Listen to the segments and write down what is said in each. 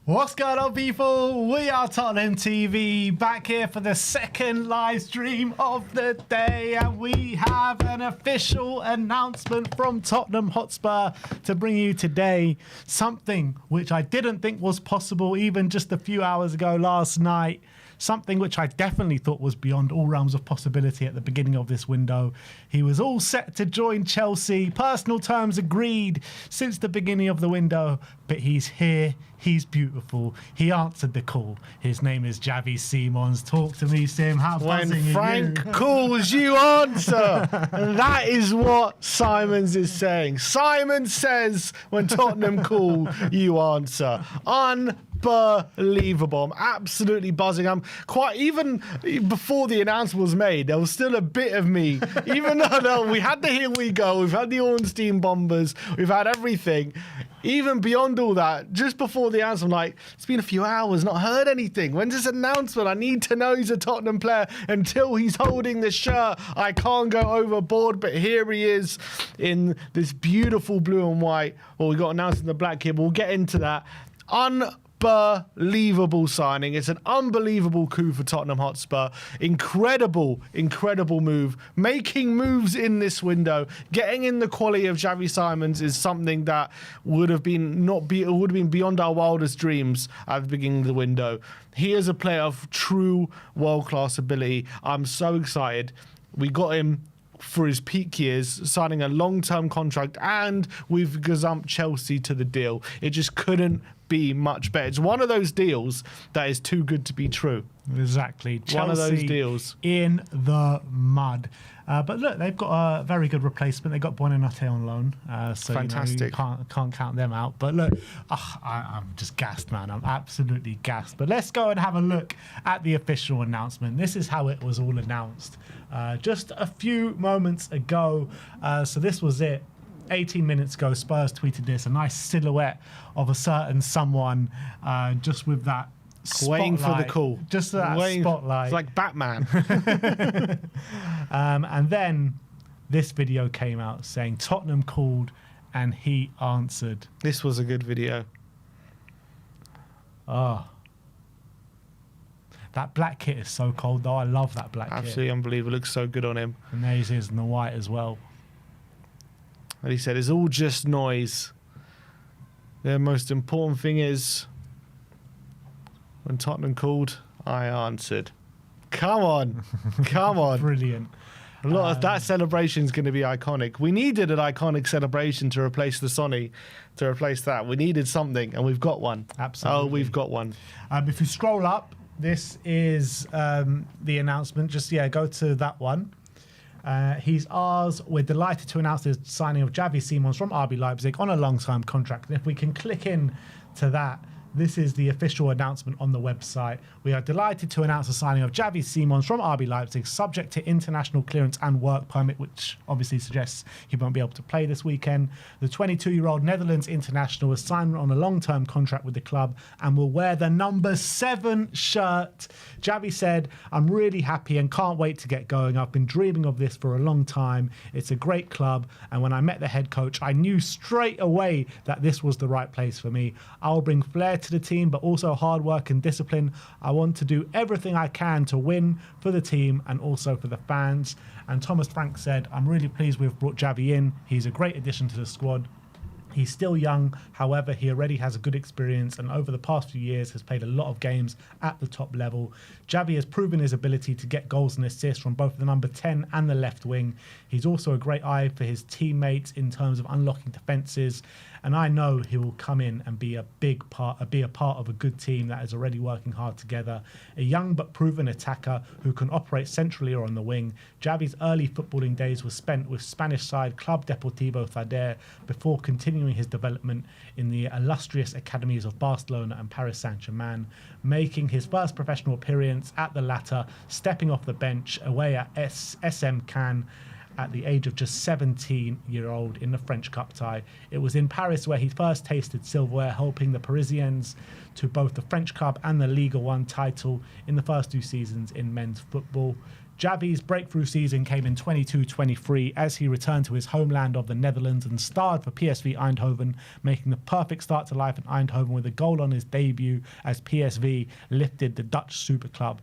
What's going on, people? We are Tottenham TV, back here for the second live stream of the day, and we have an official announcement from Tottenham Hotspur to bring you today. Something which I didn't think was possible even just a few hours ago last night. Something which I definitely thought was beyond all realms of possibility at the beginning of this window. He was all set to join Chelsea, personal terms agreed since the beginning of the window, but he's here, he's beautiful, he answered the call. His name is Javi Simons. Talk to me, Sim. How buzzing When Frank are you? calls, you answer. And that is what Simons is saying. Simon says, when Tottenham call, you answer. Unbelievable. I'm absolutely buzzing. I'm quite, even before the announcement was made, there was still a bit of me, even though we had the Here We Go, we've had the Ornstein Bombers, we've had everything. Even beyond all that, just before the announcement, I'm like, it's been a few hours, not heard anything. When's this announcement? I need to know he's a Tottenham player. Until he's holding the shirt, I can't go overboard. But here he is in this beautiful blue and white. Well, we got announced in the black here, but we'll get into that. Unbelievable signing. It's an unbelievable coup for Tottenham Hotspur. Incredible move. Making moves in this window, getting in the quality of Javi Simons is something that would have been beyond our wildest dreams at the beginning of the window. He is a player of true world-class ability. I'm so excited. We got him for his peak years, signing a long-term contract, and we've gazumped Chelsea to the deal. It just couldn't be much better. It's one of those deals that is too good to be true. Exactly. Chelsea one of those deals in the mud. But look, they've got a very good replacement. They got Buonanotte on loan, so fantastic. You can't count them out. But look, I'm just gassed, man. I'm absolutely gassed. But let's go and have a look at the official announcement. This is how it was all announced just a few moments ago. So this was it. 18 minutes ago, Spurs tweeted this, a nice silhouette of a certain someone just with that spotlight. Waiting for the call. Just that spotlight. It's like Batman. And then this video came out saying Tottenham called and he answered. This was a good video. Oh. That black kit is so cold, though. I love that black kit. Absolutely unbelievable. Looks so good on him. And there he is in the white as well. And he said, it's all just noise. The most important thing is, when Tottenham called, I answered. Come on. Come on. Brilliant. A lot of that celebration is going to be iconic. We needed an iconic celebration to replace the Sonny, to replace that. We needed something, and we've got one. Absolutely. Oh, we've got one. If you scroll up, this is the announcement. Just, go to that one. He's ours. We're delighted to announce the signing of Javi Simons from RB Leipzig on a long-term contract. And if we can click in to that, this is the official announcement on the website. We are delighted to announce the signing of Javi Simons from RB Leipzig, subject to international clearance and work permit, which obviously suggests he won't be able to play this weekend. The 22-year-old Netherlands international was signed on a long-term contract with the club and will wear the number 7 shirt. Javi said, I'm really happy and can't wait to get going. I've been dreaming of this for a long time. It's a great club. And when I met the head coach, I knew straight away that this was the right place for me. I'll bring flair to the team, but also hard work and discipline. I want to do everything I can to win for the team and also for the fans. And Thomas Frank said, I'm really pleased we've brought Javi in. He's a great addition to the squad. He's still young, however, he already has a good experience and over the past few years has played a lot of games at the top level. Javi has proven his ability to get goals and assists from both the number 10 and the left wing. He's also a great eye for his teammates in terms of unlocking defences, and I know he will come in and be a part of a good team that is already working hard together. A young but proven attacker who can operate centrally or on the wing. Javi's early footballing days were spent with Spanish side Club Deportivo Fader before continuing his development in the illustrious academies of Barcelona and Paris Saint-Germain, making his first professional appearance at the latter, stepping off the bench away at SM Cannes at the age of just 17-year-old in the French Cup tie. It was in Paris where he first tasted silverware, helping the Parisians to both the French Cup and the Ligue 1 title in the first 2 seasons in men's football. Javi's breakthrough season came in 22-23 as he returned to his homeland of the Netherlands and starred for PSV Eindhoven, making the perfect start to life in Eindhoven with a goal on his debut as PSV lifted the Dutch Super Cup.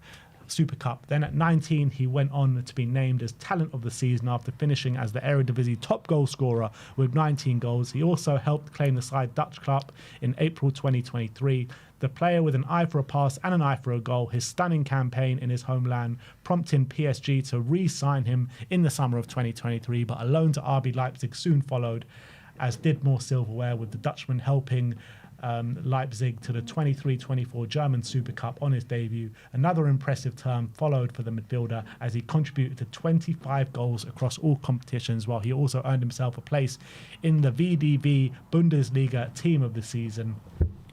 Then at 19, he went on to be named as Talent of the Season after finishing as the Eredivisie top goal scorer with 19 goals. He also helped claim the side Dutch Cup in April 2023. The player with an eye for a pass and an eye for a goal, his stunning campaign in his homeland prompting PSG to re-sign him in the summer of 2023, but a loan to RB Leipzig soon followed, as did more silverware, with the Dutchman helping Leipzig to the 23-24 German Super Cup on his debut. Another impressive term followed for the midfielder as he contributed to 25 goals across all competitions, while he also earned himself a place in the VDV Bundesliga Team of the Season.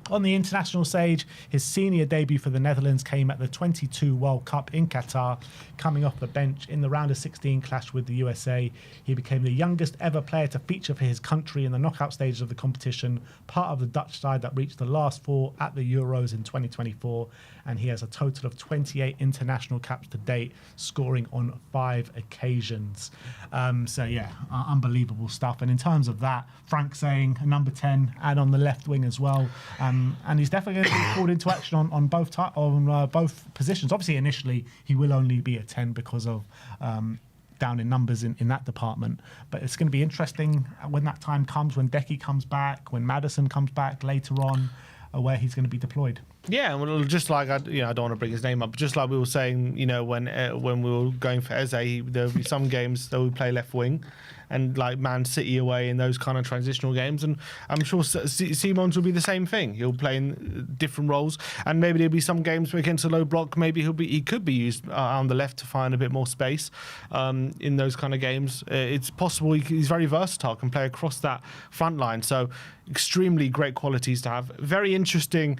On the international stage, his senior debut for the Netherlands came at the 22 World Cup in Qatar. Coming off the bench in the round of 16 clash with the USA, he became the youngest ever player to feature for his country in the knockout stages of the competition, part of the Dutch side that reached the last four at the Euros in 2024, and he has a total of 28 international caps to date, scoring on 5 occasions. Unbelievable stuff. And in terms of that, Frank saying a number 10 and on the left wing as well. And he's definitely going to be called into action on both positions. Obviously, initially, he will only be a 10 because of down in numbers in that department. But it's going to be interesting when that time comes, when Decky comes back, when Maddison comes back later on, where he's going to be deployed. Yeah, well, just like I don't want to bring his name up, but just like we were saying, when we were going for Eze, there'll be some games that we play left wing, and like Man City away in those kind of transitional games, and I'm sure Simons will be the same thing. He'll play in different roles, and maybe there'll be some games against a low block. Maybe he could be used on the left to find a bit more space in those kind of games. It's possible he's very versatile, can play across that front line. So extremely great qualities to have. Very interesting.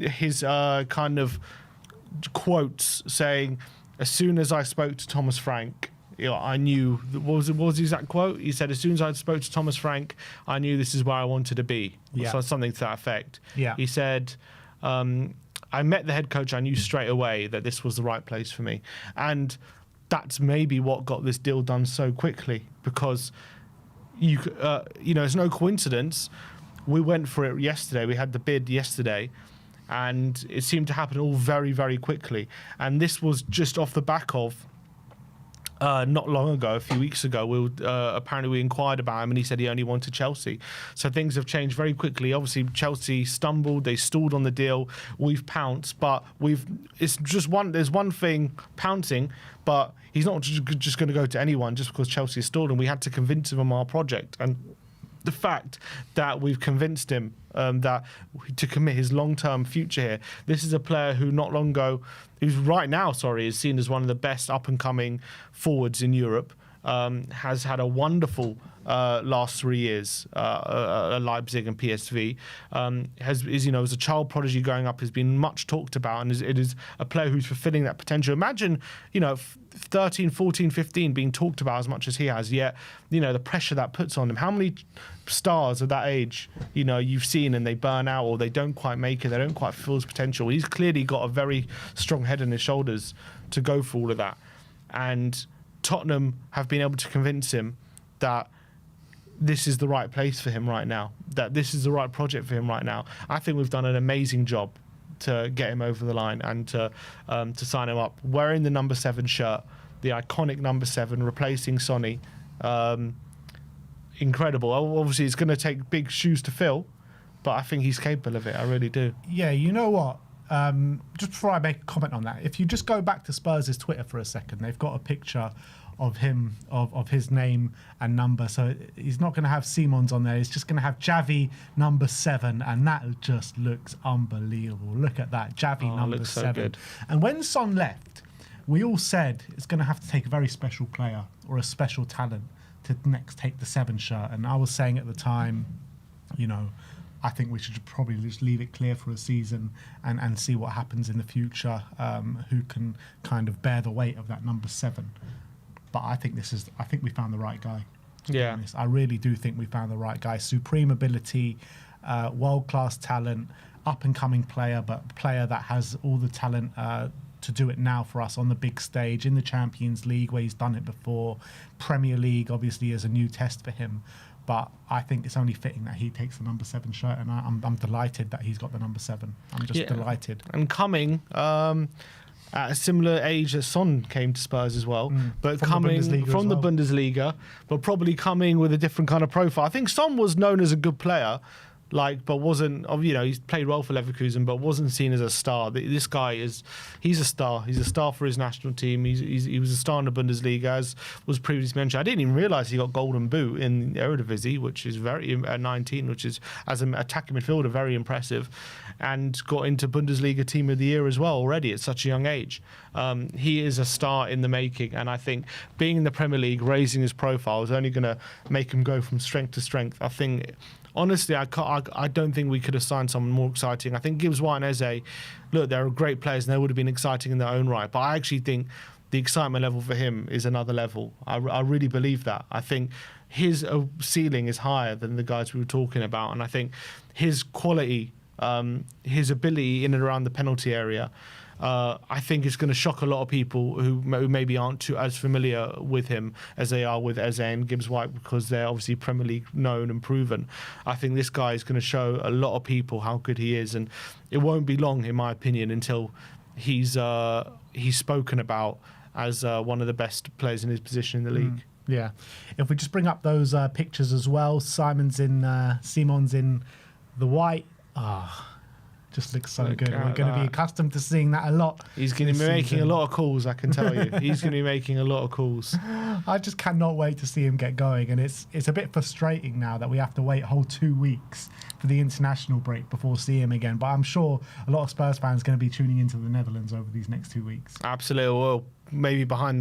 His kind of quotes saying, as soon as I spoke to Thomas Frank, I knew, what was the exact quote? He said, as soon as I spoke to Thomas Frank, I knew this is where I wanted to be. Yeah. So something to that effect. Yeah. He said, I met the head coach, I knew straight away that this was the right place for me. And that's maybe what got this deal done so quickly, because it's no coincidence. We went for it yesterday. We had the bid yesterday, and it seemed to happen all very, very quickly. And this was just off the back of not long ago, a few weeks ago, apparently we inquired about him and he said he only wanted Chelsea. So things have changed very quickly. Obviously, Chelsea stumbled, they stalled on the deal. We've pounced, but there's one thing pouncing, but he's not just going to go to anyone just because Chelsea stalled, and we had to convince him of our project. And the fact that we've convinced him to commit his long-term future here. This is a player who's right now is seen as one of the best up-and-coming forwards in Europe. Has had a wonderful last 3 years at Leipzig and PSV. As a child prodigy growing up, has been much talked about, and it is a player who's fulfilling that potential. Imagine, 13, 14, 15 being talked about as much as he has, yet, the pressure that puts on him. How many stars at that age, you've seen and they burn out or they don't quite make it, they don't quite fulfill his potential. He's clearly got a very strong head on his shoulders to go for all of that. And Tottenham have been able to convince him that this is the right place for him right now, that this is the right project for him right now. I think we've done an amazing job to get him over the line and to sign him up. Wearing the number 7 shirt, the iconic number 7, replacing Sonny. Incredible. Obviously, it's going to take big shoes to fill, but I think he's capable of it. I really do. Yeah, you know what? Just before I make a comment on that, if you just go back to Spurs' Twitter for a second, they've got a picture of him, of his name and number. So he's not going to have Simons on there. He's just going to have Javi number 7, and that just looks unbelievable. Look at that, Javi number 7. So good. And when Son left, we all said it's going to have to take a very special player or a special talent to next take the 7 shirt. And I was saying at the time, I think we should probably just leave it clear for a season and see what happens in the future, who can kind of bear the weight of that number 7. But I think we found the right guy. Yeah, I really do think we found the right guy. Supreme ability, world-class talent, up-and-coming player, but player that has all the talent to do it now for us on the big stage in the Champions League where he's done it before. Premier League obviously is a new test for him, but I think it's only fitting that he takes the number 7 shirt, and I'm delighted that he's got the number 7. I'm just delighted. And coming at a similar age as Son came to Spurs as well, but coming from the Bundesliga, but probably coming with a different kind of profile. I think Son was known as a good player, but wasn't, he's played well for Leverkusen, but wasn't seen as a star. This guy he's a star. He's a star for his national team. He was a star in the Bundesliga, as was previously mentioned. I didn't even realise he got Golden Boot in Eredivisie, which is at 19, which is, as an attacking midfielder, very impressive, and got into Bundesliga Team of the Year as well already at such a young age. He is a star in the making, and I think being in the Premier League, raising his profile, is only going to make him go from strength to strength. I think, honestly, I don't think we could have signed someone more exciting. I think Gibbs White and Eze, look, they're great players and they would have been exciting in their own right. But I actually think the excitement level for him is another level. I really believe that. I think his ceiling is higher than the guys we were talking about. And I think his quality, his ability in and around the penalty area, I think it's going to shock a lot of people who maybe aren't too as familiar with him as they are with Eze and Gibbs White, because they're obviously Premier League known and proven. I think this guy is going to show a lot of people how good he is, and it won't be long, in my opinion, until he's spoken about as one of the best players in his position in the league. Yeah. If we just bring up those pictures as well, Simons in the white. Just looks so good. We're going to be accustomed to seeing that a lot. He's going to be making a lot of calls, I can tell you. He's going to be making a lot of calls. I just cannot wait to see him get going. And it's a bit frustrating now that we have to wait a whole 2 weeks for the international break before seeing him again. But I'm sure a lot of Spurs fans are going to be tuning into the Netherlands over these next 2 weeks. Absolutely. Well, maybe behind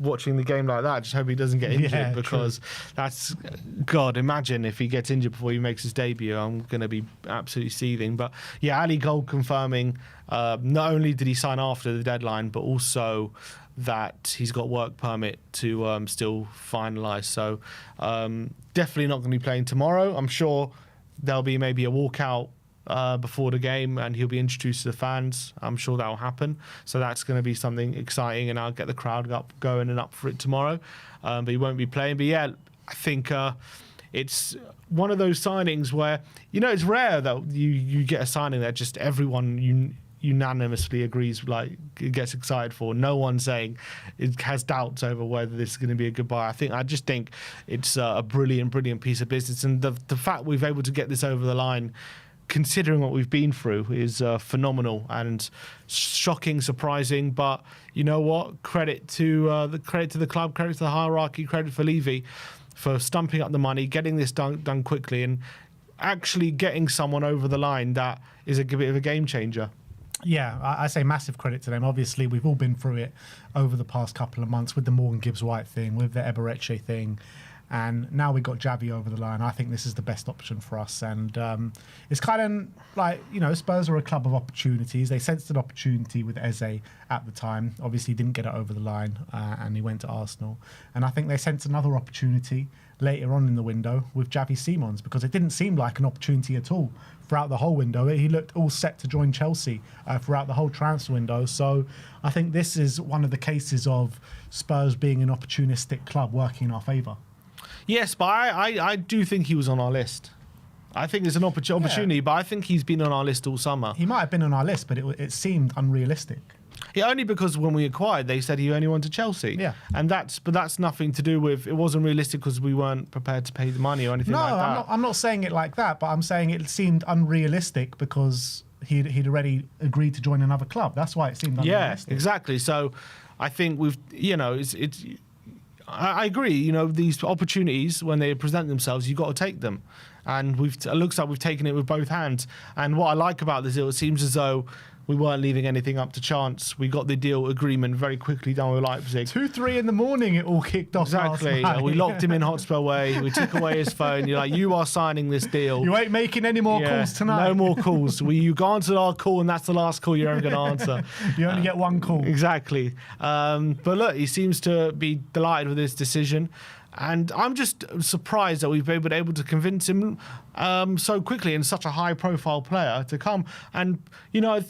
watching the game like that, just hope he doesn't get injured, because that's, God, imagine if he gets injured before he makes his debut. I'm going to be absolutely seething. But yeah, Ali Gold confirming not only did he sign after the deadline, but also that he's got work permit to still finalise. So definitely not going to be playing tomorrow. I'm sure there'll be maybe a walkout before the game, and he'll be introduced to the fans. I'm sure that will happen. So that's going to be something exciting, and I'll get the crowd going and up for it tomorrow. But he won't be playing. But yeah, I think it's one of those signings where, it's rare that you get a signing that just everyone unanimously agrees, gets excited for. No one saying it has doubts over whether this is going to be a good buy. I just think it's a brilliant piece of business, and the fact we've able to get this over the line, considering what we've been through, is phenomenal and shocking, surprising. But you know what? Credit to the club, credit to the hierarchy, credit for Levy for stumping up the money, getting this done quickly, and actually getting someone over the line that is a bit of a game changer. Yeah, I say massive credit to them. Obviously, we've all been through it over the past couple of months with the Morgan Gibbs White thing, with the Ebereche thing. And now we got Javi over the line. I think this is the best option for us. And it's kind of like, Spurs are a club of opportunities. They sensed an opportunity with Eze at the time. Obviously, didn't get it over the line, and he went to Arsenal. And I think they sensed another opportunity later on in the window with Javi Simons, because it didn't seem like an opportunity at all throughout the whole window. He looked all set to join Chelsea throughout the whole transfer window. So I think this is one of the cases of Spurs being an opportunistic club working in our favour. Yes, but I do think he was on our list. I think there's an opportunity, but I think he's been on our list all summer. He might have been on our list, but it seemed unrealistic. Yeah, only because when we acquired, they said he only went to Chelsea. Yeah, and that's nothing to do with, it wasn't realistic because we weren't prepared to pay the money or anything like that. No, I'm not saying it like that, but I'm saying it seemed unrealistic because he'd already agreed to join another club. That's why it seemed unrealistic. Yeah, exactly. So I think I agree. These opportunities, when they present themselves, you've got to take them. And it looks like we've taken it with both hands. And what I like about this deal, it seems as though we weren't leaving anything up to chance. We got the deal agreement very quickly done with Leipzig. 2-3 in the morning, it all kicked off. Exactly. We locked him in Hotspur Way. We took away his phone. You're like, you are signing this deal. You ain't making any more calls tonight. No more calls. You answered our call, and that's the last call you're ever going to answer. You only get one call. Exactly. But look, he seems to be delighted with his decision. And I'm just surprised that we've been able to convince him so quickly, and such a high-profile player to come. And, you know,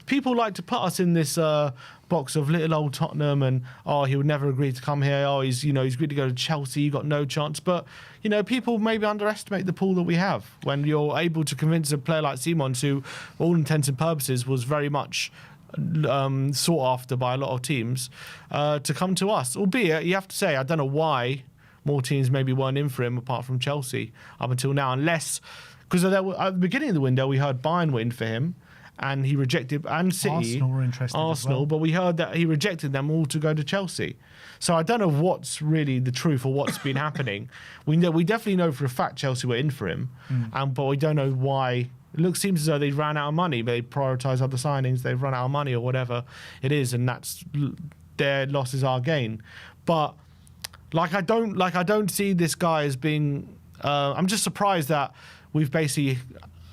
people like to put us in this box of little old Tottenham and, oh, he would never agree to come here. Oh, he's agreed to go to Chelsea. You got no chance. But, you know, people maybe underestimate the pool that we have when you're able to convince a player like Simons, who, for all intents and purposes, was very much sought after by a lot of teams, to come to us. Albeit, you have to say, I don't know why more teams maybe weren't in for him apart from Chelsea up until now, unless, because at the beginning of the window we heard Bayern were in for him and he rejected, and City, Arsenal were interested as well. but we heard that he rejected them all to go to Chelsea. So I don't know what's really the truth or what's been happening. We definitely know for a fact Chelsea were in for him, but we don't know why. It seems as though they ran out of money. They prioritise other signings. They've run out of money or whatever it is, and that's their loss is our gain. But I don't see this guy as being. I'm just surprised that we've basically,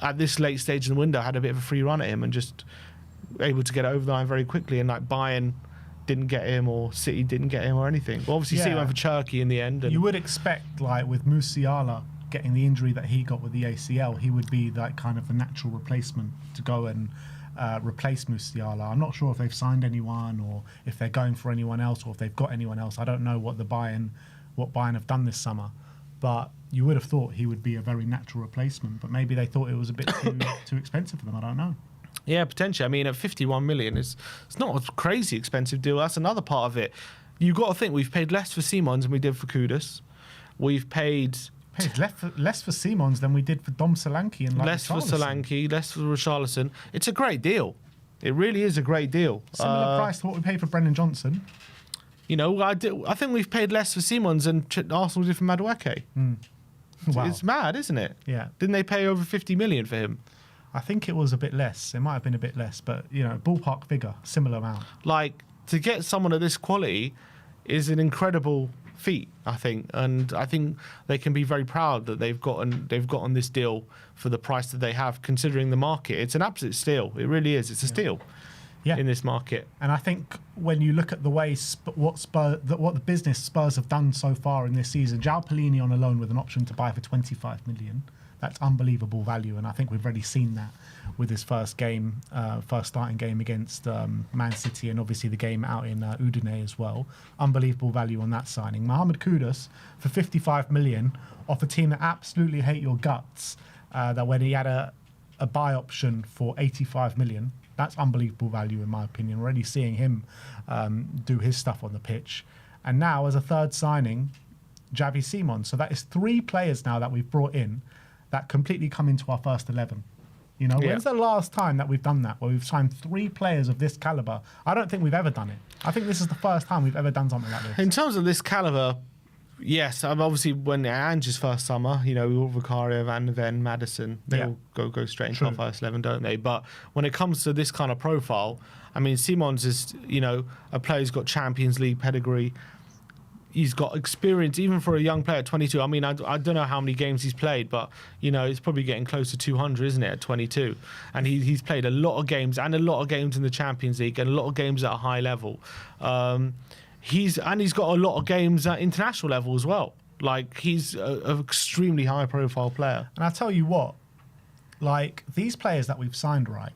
at this late stage in the window, had a bit of a free run at him and just able to get it over the line very quickly. And like Bayern didn't get him, or City didn't get him, or anything. Well, obviously, City went for Turkey in the end. And you would expect, like with Musiala getting the injury that he got with the ACL, he would be like kind of the natural replacement to go and replace Musiala. I'm not sure if they've signed anyone or if they're going for anyone else or if they've got anyone else. I don't know what Bayern have done this summer, but you would have thought he would be a very natural replacement. But maybe they thought it was a bit too expensive for them. I don't know. Yeah, potentially. I mean, at 51 million, it's not a crazy expensive deal. That's another part of it. You've got to think we've paid less for Simons than we did for Kudus. We've paid less for Simons than we did for Dom Solanke and less for Solanke, less for Richarlison. It's a great deal. It really is a great deal. Similar price to what we paid for Brendan Johnson. You know, I think we've paid less for Simons than Arsenal did for Madueke. Wow. It's mad, isn't it? Yeah. Didn't they pay over 50 million for him? I think it was a bit less. It might have been a bit less, but, you know, ballpark figure, similar amount. Like, to get someone of this quality is an incredible feat, I think, and I think they can be very proud that they've gotten this deal for the price that they have, considering the market. It's an absolute steal. It really is. It's a steal in this market. And I think when you look at the way what the business Spurs have done so far in this season, João Pelini on a loan with an option to buy for 25 million. That's unbelievable value, and I think we've already seen that with his first starting game against Man City, and obviously the game out in Udine as well. Unbelievable value on that signing. Mohamed Kudus for 55 million off a team that absolutely hate your guts, that when he had a buy option for 85 million, that's unbelievable value in my opinion. We're already seeing him do his stuff on the pitch. And now as a third signing, Javi Simons. So that is 3 players now that we've brought in that completely come into our first 11. You know, when's the last time that we've done that, where we've signed 3 players of this caliber? I don't think we've ever done it. I think this is the first time we've ever done something like this. In terms of this caliber, yes, obviously when Ange's first summer, you know, we all Vicario, Van de Ven, Maddison, they all go straight into our first 11, don't they? But when it comes to this kind of profile, I mean, Simons is, you know, a player who's got Champions League pedigree. He's got experience, even for a young player at 22. I mean, I don't know how many games he's played, but, you know, it's probably getting close to 200, isn't it, at 22? And he's played a lot of games, and a lot of games in the Champions League, and a lot of games at a high level. He's got a lot of games at international level as well. Like, he's an extremely high-profile player. And I tell you what, like, these players that we've signed, right,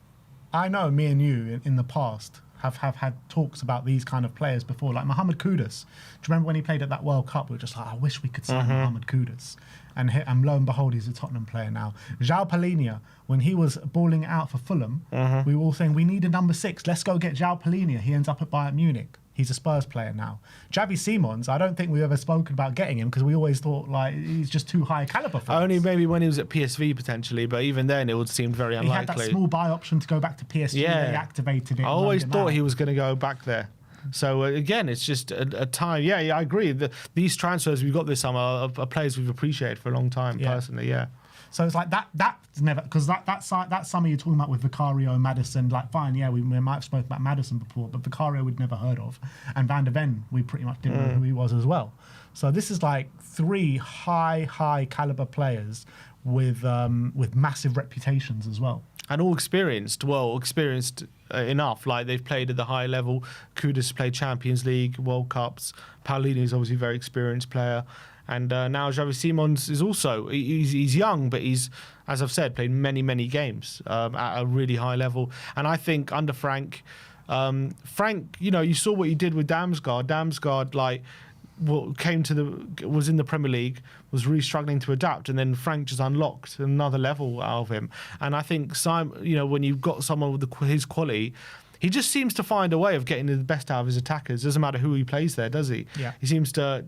I know me and you in the past have had talks about these kind of players before, like Mohamed Kudus. Do you remember when he played at that World Cup? We were just like, I wish we could sign Mohamed Kudus. And lo and behold, he's a Tottenham player now. João Pelini, when he was balling it out for Fulham, we were all saying, we need a number 6. Let's go get João Pelini. He ends up at Bayern Munich. He's a Spurs player now. Javi Simons, I don't think we've ever spoken about getting him because we always thought like he's just too high caliber for us. Only maybe when he was at PSV potentially, but even then it would seem very unlikely. He had that small buy option to go back to PSG. They activated it. I always thought he was going to go back there. So again, it's just a time. Yeah, I agree. These transfers we've got this summer are players we've appreciated for a long time personally. Yeah. So it's like that's never, because that summer you're talking about with Vicario and Maddison, like fine, yeah, we might have spoken about Maddison before, but Vicario we'd never heard of, and Van de Ven we pretty much didn't know who he was as well. So this is like 3 high caliber players with massive reputations as well, and all experienced enough. Like they've played at the high level. Kudus played Champions League, World Cups. Paolini is obviously a very experienced player. And now Javi Simons is also, he's young, but he's, as I've said, played many games at a really high level. And I think under Frank, you saw what he did with Damsgaard. Damsgaard, like, was in the Premier League, was really struggling to adapt, and then Frank just unlocked another level out of him. And I think when you've got someone with his quality, he just seems to find a way of getting the best out of his attackers. Doesn't matter who he plays there, does he? Yeah. He seems to,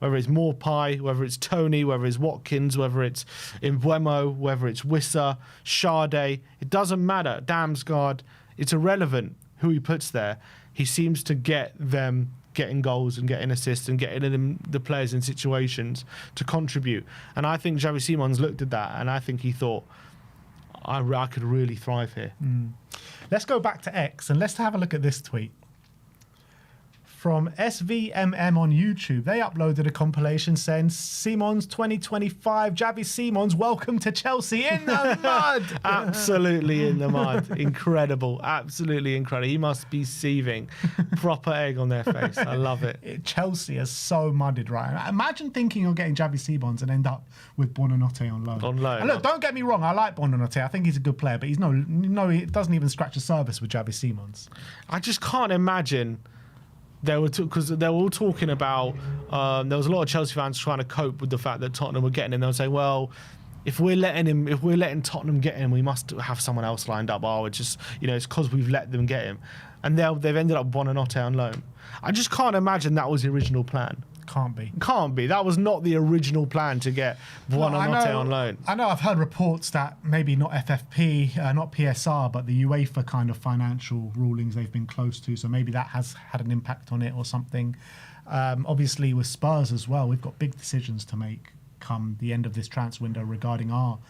whether it's Morpie, whether it's Tony, whether it's Watkins, whether it's Mbeumo, whether it's Wissa, Sade, it doesn't matter. Damsgaard, it's irrelevant who he puts there. He seems to get them getting goals and getting assists and getting the players in situations to contribute. And I think Javi Simons looked at that, and I think he thought, I could really thrive here. Let's go back to X and let's have a look at this tweet. From SVMM on YouTube, they uploaded a compilation saying, Simons 2025, Javi Simons, welcome to Chelsea in the mud. Absolutely in the mud. Incredible. Absolutely incredible. He must be seething. Proper egg on their face. I love it. Chelsea is so mudded, right? Imagine thinking you're getting Javi Simons and end up with Buonanotte on loan. And look, don't get me wrong, I like Buonanotte. I think he's a good player, but he doesn't even scratch the surface with Javi Simons. I just can't imagine. Because they were all talking about, there was a lot of Chelsea fans trying to cope with the fact that Tottenham were getting him. They would say, well, if we're letting Tottenham get him, we must have someone else lined up. Oh, it's just, it's because we've let them get him. And they've ended up Buonanotte on loan. I just can't imagine that was the original plan. Can't be. That was not the original plan to get Buonanotte on loan. I know I've heard reports that maybe not FFP, not PSR, but the UEFA kind of financial rulings they've been close to. So maybe that has had an impact on it or something. Obviously with Spurs as well, we've got big decisions to make come the end of this transfer window regarding our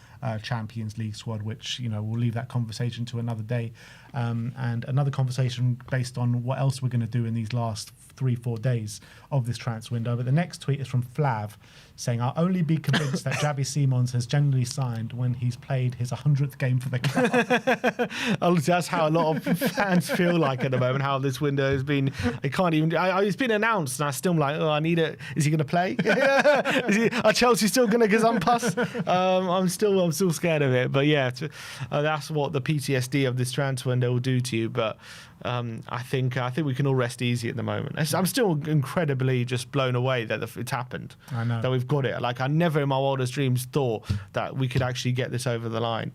Champions League squad, which, we'll leave that conversation to another day. And another conversation based on what else we're going to do in these last 3-4 days of this transfer window. But the next tweet is from Flav saying, I'll only be convinced that Javi Simons has generally signed when he's played his 100th game for the club. Honestly, that's how a lot of fans feel like at the moment, how this window has been. It's been announced and I'm still like, I need it. Is he going to play? Are Chelsea still going to gazump I'm still scared of it. But yeah, that's what the PTSD of this transfer window will do to you. But I think we can all rest easy at the moment. I'm still incredibly just blown away that it's happened. I know. That we've got it. Like, I never in my wildest dreams thought that we could actually get this over the line.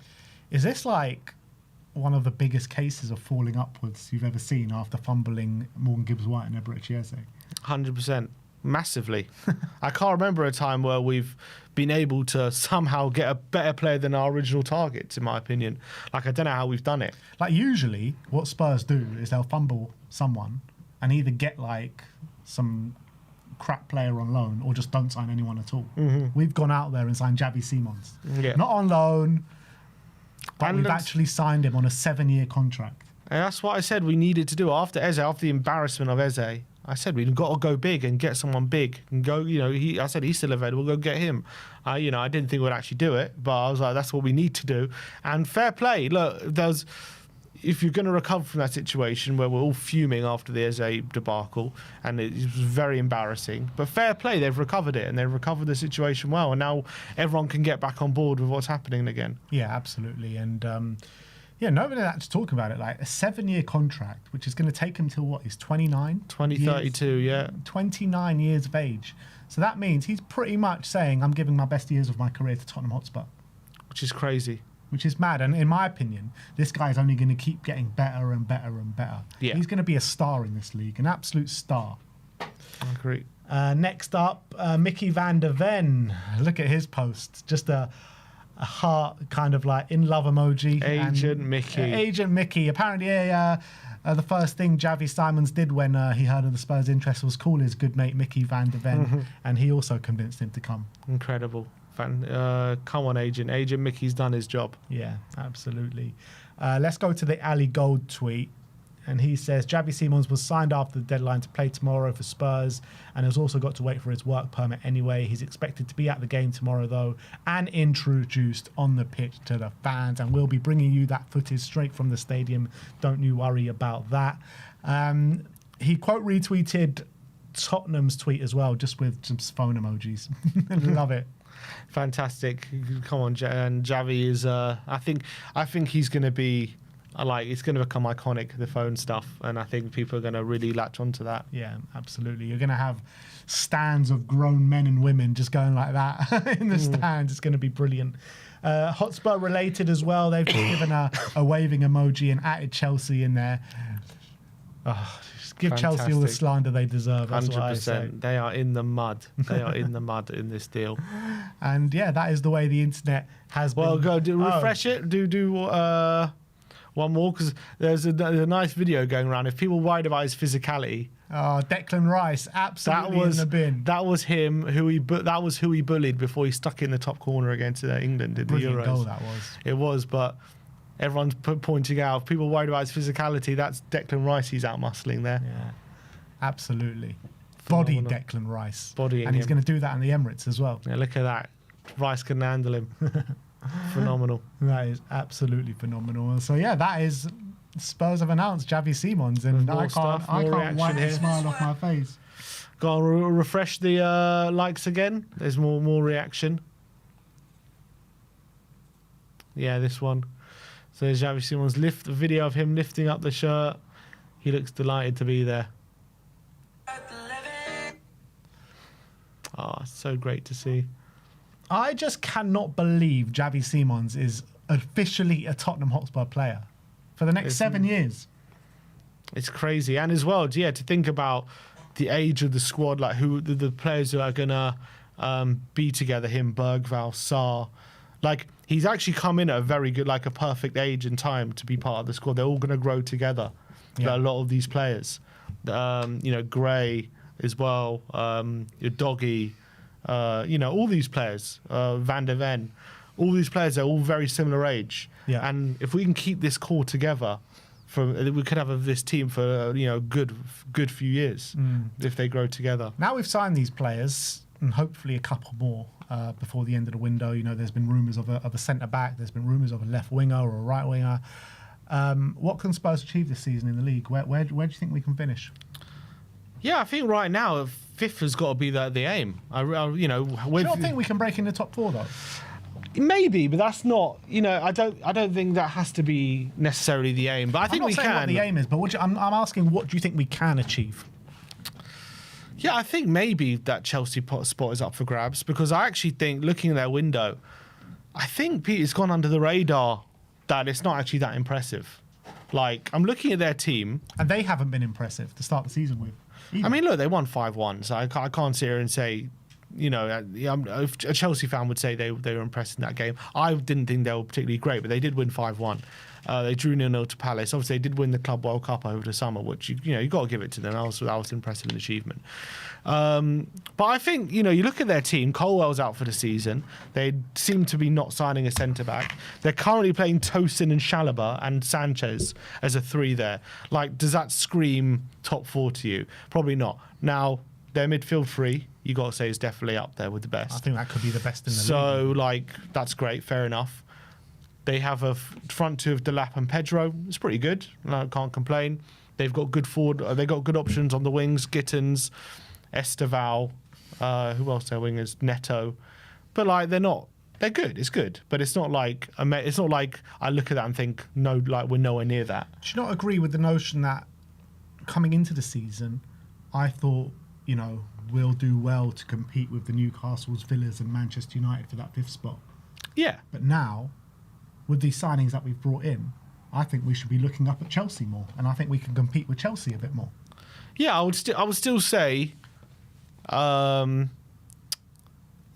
Is this like one of the biggest cases of falling upwards you've ever seen after fumbling Morgan Gibbs-White and Eberechi Eze? 100%. Massively. I can't remember a time where we've been able to somehow get a better player than our original targets, in my opinion. Like, I don't know how we've done it. Like, usually what Spurs do is they'll fumble someone and either get like some crap player on loan or just don't sign anyone at all. We've gone out there and signed Javi Simons. Yeah. Not on loan, but we've actually signed him on a 7-year contract. And that's what I said we needed to do after the embarrassment of Eze. I said we've got to go big and get someone big and go. I said he's still available. Go get him. I didn't think we'd actually do it, but I was like, that's what we need to do. And fair play. Look, if you're going to recover from that situation where we're all fuming after the Eze debacle, and it was very embarrassing, but fair play, they've recovered it and they've recovered the situation well, and now everyone can get back on board with what's happening again. Yeah, absolutely. And nobody actually talking about it. Like, a 7-year contract, which is going to take him till what? He's 29? 2032, yeah. 29 years of age. So that means he's pretty much saying, I'm giving my best years of my career to Tottenham Hotspur. Which is crazy. Which is mad. And in my opinion, this guy's only going to keep getting better and better and better. Yeah. He's going to be a star in this league, an absolute star. I agree. Next up, Mickey van der Ven. Look at his post. Just a heart kind of like in love emoji. Agent Mickey. Apparently, the first thing Javi Simons did when he heard of the Spurs' interest was call his good mate Mickey van der Ven, and he also convinced him to come. Incredible. Come on, Agent Mickey's done his job. Yeah, absolutely. Let's go to the Ali Gold tweet. And he says, Javi Simons was signed after the deadline to play tomorrow for Spurs and has also got to wait for his work permit anyway. He's expected to be at the game tomorrow, though, and introduced on the pitch to the fans. And we'll be bringing you that footage straight from the stadium. Don't you worry about that. He quote retweeted Tottenham's tweet as well, just with some phone emojis. Love it. Fantastic. Come on, and Javi is. I think he's going to be. It's going to become iconic, the phone stuff, and I think people are going to really latch onto that. Yeah, absolutely. You're going to have stands of grown men and women just going like that in the stands. It's going to be brilliant. Hotspur related as well. They've given a waving emoji and added Chelsea in there. Oh, just give Chelsea all the slander they deserve. That's 100%. What I say. They are in the mud. They are in the mud in this deal. And yeah, that is the way the internet has been. Well, go refresh it. Do one more, because there's a nice video going around. If people worried about his physicality, Declan Rice, absolutely in the bin. That was him. That was who he bullied before he stuck in the top corner against England in the Euros. Goal that was. It was, but everyone's pointing out. If people worried about his physicality, that's Declan Rice. He's out muscling there. Yeah, absolutely. Body Declan Rice. And he's going to do that in the Emirates as well. Yeah, look at that. Rice can handle him. Phenomenal. That is absolutely phenomenal. So yeah, that is Spurs have announced Javi Simons, and I can't wipe the smile off my face. Go on, refresh the likes again. There's more reaction. Yeah, this one. So there's Javi Simons the video of him lifting up the shirt. He looks delighted to be there. So great to see. I just cannot believe Javi Simons is officially a Tottenham Hotspur player for the next 7 years. It's crazy. And as well, to think about the age of the squad, like who the players who are going to be together, him, Bergvall, Sarr. Like, he's actually come in at a very good, like a perfect age and time to be part of the squad. They're all going to grow together, a lot of these players. Gray as well, Doggy, all these players, Van der Ven, all these players are all very similar age. Yeah. And if we can keep this core together, we could have this team for a good few years if they grow together. Now we've signed these players, and hopefully a couple more before the end of the window. There's been rumours of a centre back. There's been rumours of a left winger or a right winger. What can Spurs achieve this season in the league? Where do you think we can finish? Yeah, I think right now fifth has got to be the aim. Do you not think we can break in the top four though? Maybe, but that's not. I don't think that has to be necessarily the aim. But I think we can. I'm not saying what the aim is, but I'm asking, what do you think we can achieve? Yeah, I think maybe that Chelsea spot is up for grabs, because I actually think, looking at their window, I think Peter's gone under the radar that it's not actually that impressive. Like, I'm looking at their team, and they haven't been impressive to start the season with. Either. I mean, look, they won 5-1, so I can't sit here and say, a Chelsea fan would say they were impressed in that game. I didn't think they were particularly great, but they did win 5-1. They drew 0-0 to Palace. Obviously, they did win the Club World Cup over the summer, which you got to give it to them. That was impressive an achievement. But I think you look at their team. Colwell's out for the season. They seem to be not signing a centre back. They're currently playing Tosin and Chalobah and Sanchez as a 3 there. Like, does that scream top 4 to you? Probably not. Now, their midfield 3, you got to say, is definitely up there with the best. I think that could be the best in the league. So, that's great. Fair enough. They have a front 2 of Delap and Pedro. It's pretty good. I can't complain. They've got good forward. They've got good options on the wings. Gittins, Esteval. Who else? Their wingers, Neto. But they're not. They're good. It's good, but it's not like I look at that and think we're nowhere near that. Do you not agree with the notion that coming into the season, I thought we'll do well to compete with the Newcastles, Villas, and Manchester United for that 5th spot? Yeah. But now, with these signings that we've brought in, I think we should be looking up at Chelsea more, and I think we can compete with Chelsea a bit more. Yeah, I would still say, I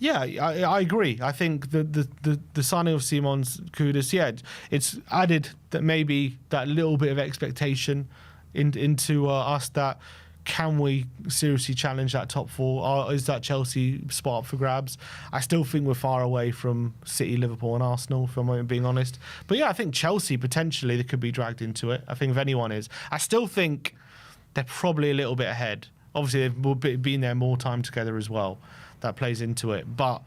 agree. I think the signing of Simons, Kudus, it's added that maybe that little bit of expectation into us that. Can we seriously challenge that top 4? Or is that Chelsea spot up for grabs? I still think we're far away from City, Liverpool and Arsenal, if I'm being honest. But yeah, I think Chelsea, potentially, they could be dragged into it. I think if anyone is. I still think they're probably a little bit ahead. Obviously, they've been there more time together as well. That plays into it. But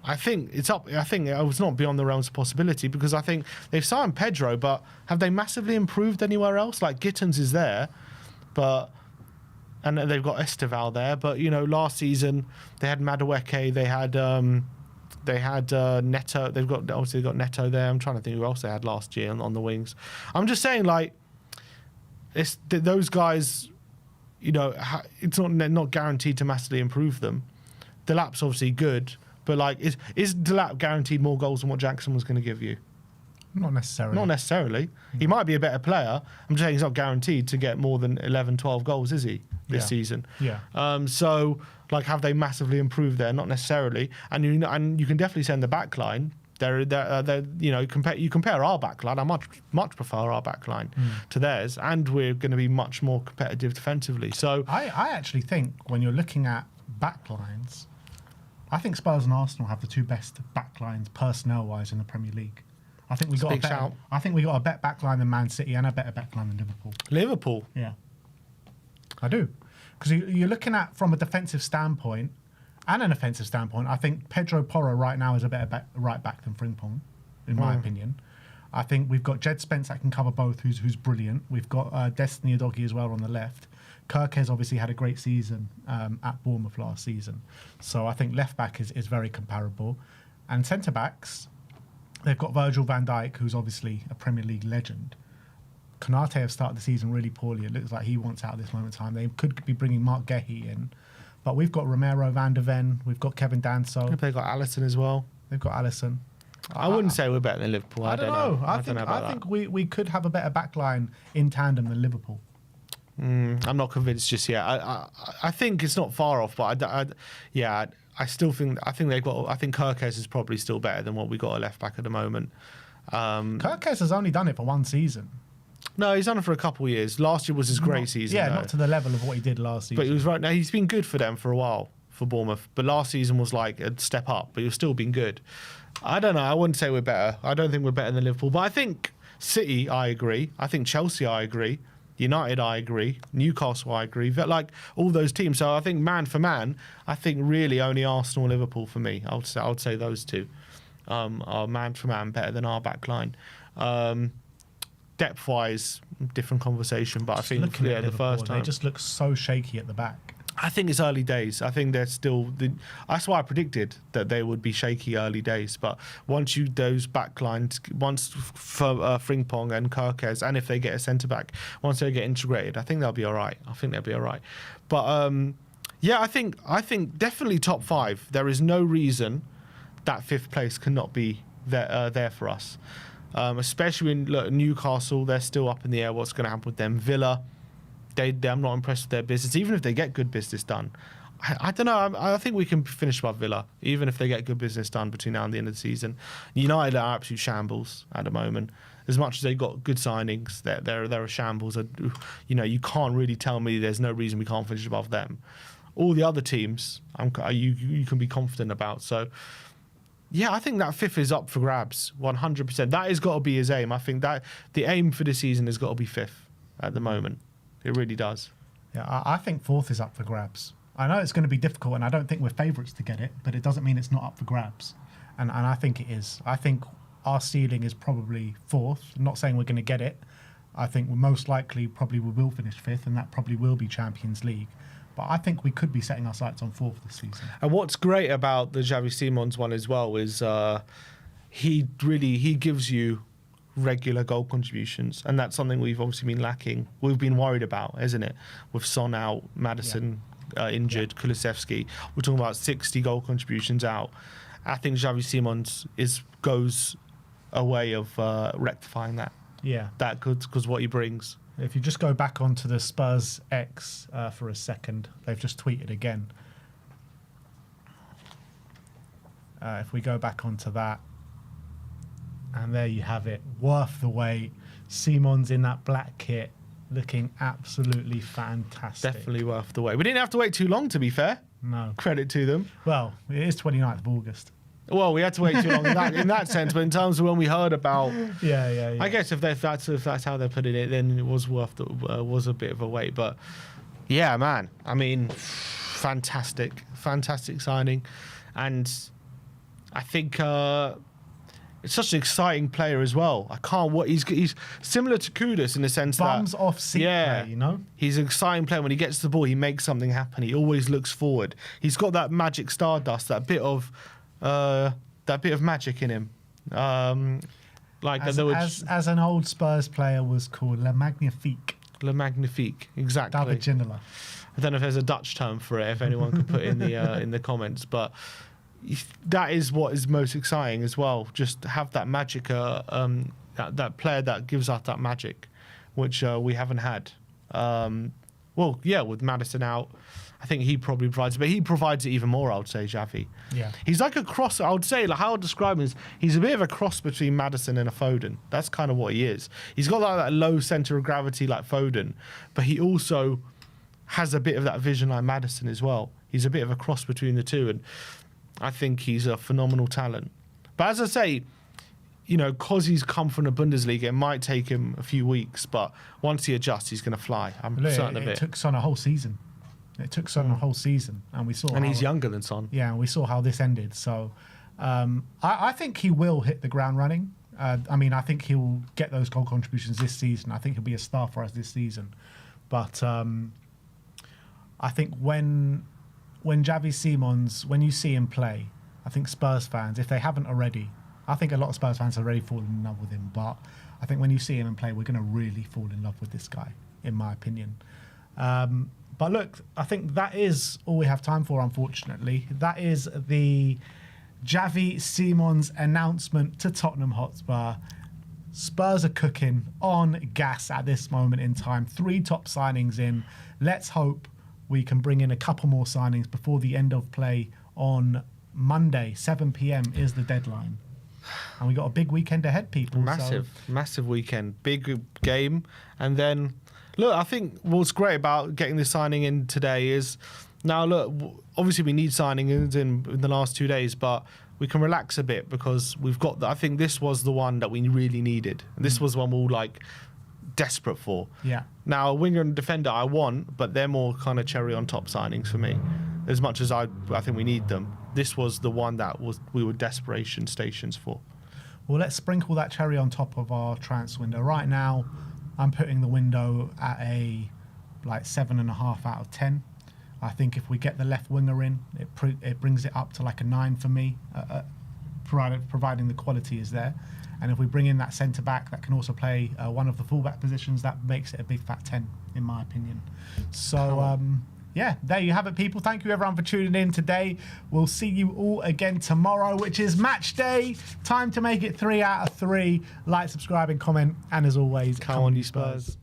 I think it's up. I think it was not beyond the realms of possibility, because I think they've signed Pedro, but have they massively improved anywhere else? Like, Gittins is there, but... and they've got Esteval there. But last season they had Madueke, they had Neto. They've got Neto there. I'm trying to think who else they had last year on the wings. I'm just saying, like, those guys, it's not guaranteed to massively improve them. Delap's obviously good, but like, is Delap guaranteed more goals than what Jackson was going to give you? Not necessarily. Not necessarily. He might be a better player. I'm just saying he's not guaranteed to get more than 11, 12 goals, is he, this season? Yeah. So, like, have they massively improved there? Not necessarily. And you can definitely say in the back line, you compare our back line. I much prefer our back line to theirs, and we're going to be much more competitive defensively. So I actually think when you're looking at back lines, I think Spurs and Arsenal have the two best back lines personnel-wise in the Premier League. I think we got a better back line than Man City and a better back line than Liverpool. Liverpool? Yeah. I do. Because you're looking at, from a defensive standpoint and an offensive standpoint, I think Pedro Porro right now is a better right back than Frimpong, in my opinion. I think we've got Jed Spence that can cover both, who's brilliant. We've got Destiny Udogie as well on the left. Kirk obviously had a great season at Bournemouth last season. So I think left back is very comparable. And centre backs, they've got Virgil van Dijk, who's obviously a Premier League legend. Konate have started the season really poorly. It looks like he wants out at this moment in time. They could be bringing Mark Gehi in. But we've got Romero van der Ven. We've got Kevin Danso. They've got Alisson as well. They've got Alisson. I wouldn't say we're better than Liverpool. I don't know. I think we could have a better backline in tandem than Liverpool. I'm not convinced just yet. I think it's not far off, but I still think they've got. I think Kirkes is probably still better than what we got at left back at the moment. Kirkes has only done it for one season. No, he's done it for a couple of years. Last year was his great season. Yeah, though. Not to the level of what he did last season. But he was right now. He's been good for them for a while for Bournemouth. But last season was like a step up. But he's still been good. I don't know. I wouldn't say we're better. I don't think we're better than Liverpool. But I think City, I agree. I think Chelsea, I agree. United, I agree. Newcastle, I agree. But like all those teams. So I think man for man, I think really only Arsenal and Liverpool for me. I would say those two are man for man better than our back line. Depth-wise, different conversation. But I think the first time they just look so shaky at the back. I think it's early days. I think they're still. That's why I predicted that they would be shaky early days. But once those back lines, once for Frimpong and Kirkes, and if they get a centre back, once they get integrated, I think they'll be all right. But I think definitely top 5. There is no reason that 5th place cannot be there for us. Especially in Newcastle, they're still up in the air. What's going to happen with them? Villa. I'm not impressed with their business, even if they get good business done. I don't know. I think we can finish above Villa, even if they get good business done between now and the end of the season. United are absolute shambles at the moment. As much as they got good signings, they're a shambles. You can't really tell me there's no reason we can't finish above them. All the other teams, you can be confident about. So, yeah, I think that 5th is up for grabs, 100%. That has got to be his aim. I think that the aim for the season has got to be 5th at the moment. It really does. Yeah, I think 4th is up for grabs. I know it's going to be difficult, and I don't think we're favourites to get it, but it doesn't mean it's not up for grabs. And I think it is. I think our ceiling is probably 4th. I'm not saying we're going to get it. I think we most likely we will finish 5th, and that probably will be Champions League. But I think we could be setting our sights on 4th this season. And what's great about the Javi Simons one as well is he gives you regular goal contributions, and that's something we've obviously been lacking. We've been worried about, isn't it? With Son out, Maddison injured, Kulusevski. We're talking about 60 goal contributions out. I think Javi Simons goes a way of rectifying that. Yeah, that because what he brings. If you just go back onto the Spurs X for a second, they've just tweeted again. If we go back onto that. And there you have it. Worth the wait. Simons in that black kit, looking absolutely fantastic. Definitely worth the wait. We didn't have to wait too long, to be fair. No. Credit to them. Well, it is 29th of August. Well, we had to wait too long in that sense, but in terms of when we heard about... Yeah. I guess if that's how they're putting it, then it was was a bit of a wait. But, yeah, man. I mean, fantastic signing. And I think... It's such an exciting player as well. I can't what he's similar to Kudus in the sense Bums that off seat play, you know? He's an exciting player. When he gets the ball, he makes something happen. He always looks forward. He's got that magic stardust, that bit of magic in him. As an old Spurs player was called Le Magnifique. Le Magnifique, exactly. David Ginola. I don't know if there's a Dutch term for it. If anyone could put in the comments, but that is what is most exciting as well. Just have that magic, that player that gives us that magic, which we haven't had. With Maddison out, I think he probably provides it, but he provides it even more, I would say, Xavi. Yeah. He's like a cross, I would say, like how I would describe him is he's a bit of a cross between Maddison and a Foden. That's kind of what he is. He's got like that low centre of gravity like Foden, but he also has a bit of that vision like Maddison as well. He's a bit of a cross between the two, and I think he's a phenomenal talent. But as I say, you know, because he's come from the Bundesliga, it might take him a few weeks, but once he adjusts, he's going to fly. I'm certain of it. It took Son a whole season. And we saw. And he's younger than Son. Yeah, and we saw how this ended. So, I think he will hit the ground running. I think he'll get those goal contributions this season. I think he'll be a star for us this season. But I think when Javi Simons, when you see him play, I think Spurs fans, if they haven't already, I think a lot of Spurs fans have already fallen in love with him. But I think when you see him and play, we're going to really fall in love with this guy, in my opinion. But look, I think that is all we have time for, unfortunately. That is the Javi Simons announcement to Tottenham Hotspur. Spurs are cooking on gas at this moment in time. 3 top signings in. Let's hope we can bring in a couple more signings before the end of play on Monday. 7 p.m. is the deadline. And we got a big weekend ahead, people. Massive weekend. Big game. And then, look, I think what's great about getting this signing in today is, now look, obviously we need signings in the last 2 days, but we can relax a bit because we've got, I think this was the one that we really needed. This was one we were like desperate for. Yeah. Now, a winger and a defender I want, but they're more kind of cherry on top signings for me. As much as I think we need them, this was the one that we were desperation stations for. Well, let's sprinkle that cherry on top of our transfer window. Right now, I'm putting the window at a 7.5 out of 10. I think if we get the left winger in, it brings it up to like a 9 for me, providing the quality is there. And if we bring in that centre back that can also play one of the fullback positions, that makes it a big fat 10, in my opinion. So, there you have it, people. Thank you, everyone, for tuning in today. We'll see you all again tomorrow, which is match day. Time to make it 3 out of 3. Like, subscribe, and comment. And as always, come on, you Spurs.